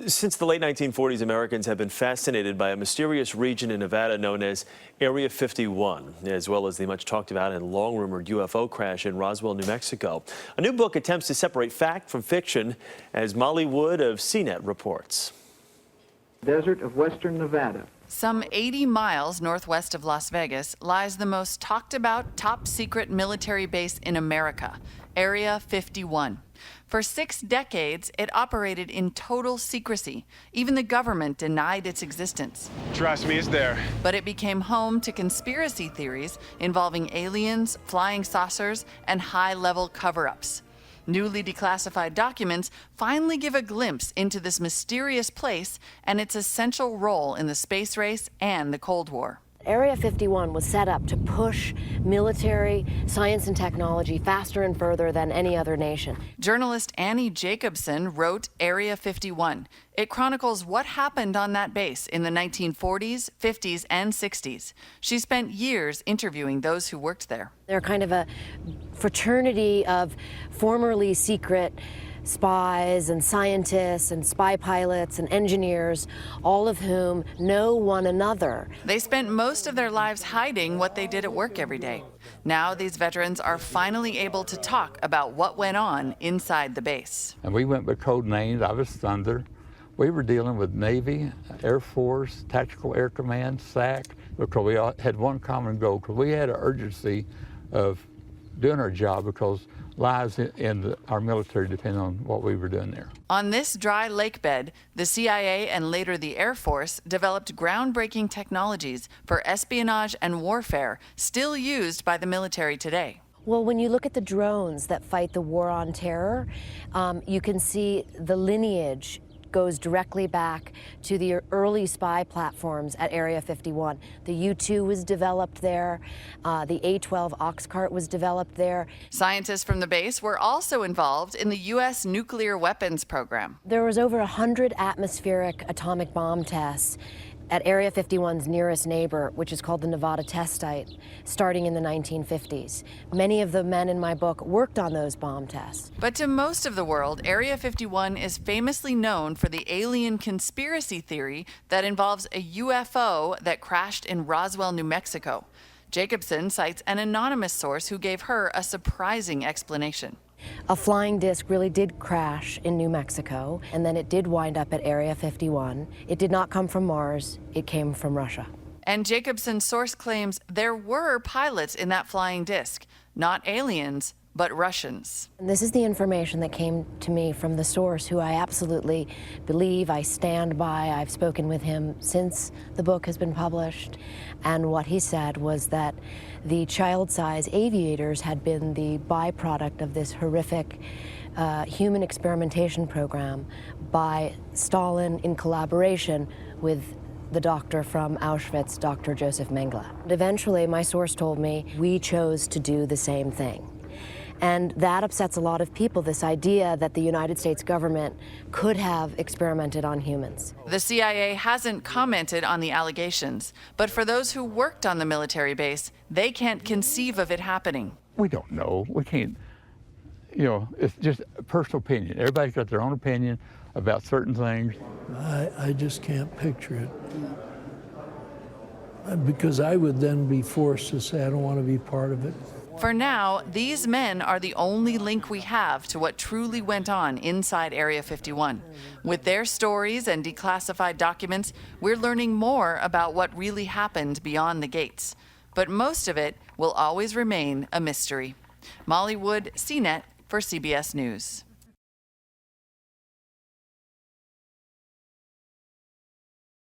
Since the late 1940s, Americans have been fascinated by a mysterious region in Nevada known as Area 51, as well as the much talked about and long-rumored UFO crash in Roswell, New Mexico. A new book attempts to separate fact from fiction, as Molly Wood of CNET reports. Desert of western Nevada. Some 80 miles northwest of Las Vegas lies the most talked about top secret military base in America, Area 51. For 6 decades, it operated in total secrecy. Even the government denied its existence. Trust me, it's there. But it became home to conspiracy theories involving aliens, flying saucers, and high-level cover-ups. Newly declassified documents finally give a glimpse into this mysterious place and its essential role in the space race and the Cold War. Area 51 was set up to push military, science, and technology faster and further than any other nation. Journalist Annie Jacobsen wrote Area 51. It chronicles what happened on that base in the 1940s, 50s, and 60s. She spent years interviewing those who worked there. They're kind of a fraternity of formerly secret spies and scientists and spy pilots and engineers, all of whom know one another. They spent most of their lives hiding what they did at work every day. Now these veterans are finally able to talk about what went on inside the base. And we went with code names. I was Thunder. We were dealing with Navy, Air Force, Tactical Air Command, SAC, because we all had one common goal, because we had an urgency of doing our job, because lives in our military depend on what we were doing there. On this dry lake bed, the CIA and later the Air Force developed groundbreaking technologies for espionage and warfare still used by the military today. Well, when you look at the drones that fight the war on terror, you can see the lineage goes directly back to the early spy platforms at Area 51. The U-2 was developed there. The A-12 Oxcart was developed there. Scientists from the base were also involved in the U.S. nuclear weapons program. There was over 100 atmospheric atomic bomb tests at Area 51's nearest neighbor, which is called the Nevada Test Site, starting in the 1950s. Many of the men in my book worked on those bomb tests. But to most of the world, Area 51 is famously known for the alien conspiracy theory that involves a UFO that crashed in Roswell, New Mexico. Jacobsen cites an anonymous source who gave her a surprising explanation. A flying disc really did crash in New Mexico, and then it did wind up at Area 51. It did not come from Mars, it came from Russia. And Jacobsen's source claims there were pilots in that flying disc, not aliens, but Russians. And this is the information that came to me from the source, who I absolutely believe, I stand by. I've spoken with him since the book has been published. And what he said was that the child-size aviators had been the byproduct of this horrific human experimentation program by Stalin in collaboration with the doctor from Auschwitz, Dr. Joseph Mengele. Eventually, my source told me, we chose to do the same thing. And that upsets a lot of people, this idea that the United States government could have experimented on humans. The CIA hasn't commented on the allegations, but for those who worked on the military base, they can't conceive of it happening. We don't know. We can't, it's just a personal opinion. Everybody's got their own opinion about certain things. I just can't picture it. Because I would then be forced to say, I don't want to be part of it. For now, these men are the only link we have to what truly went on inside Area 51. With their stories and declassified documents, we're learning more about what really happened beyond the gates. But most of it will always remain a mystery. Molly Wood, CNET for CBS News.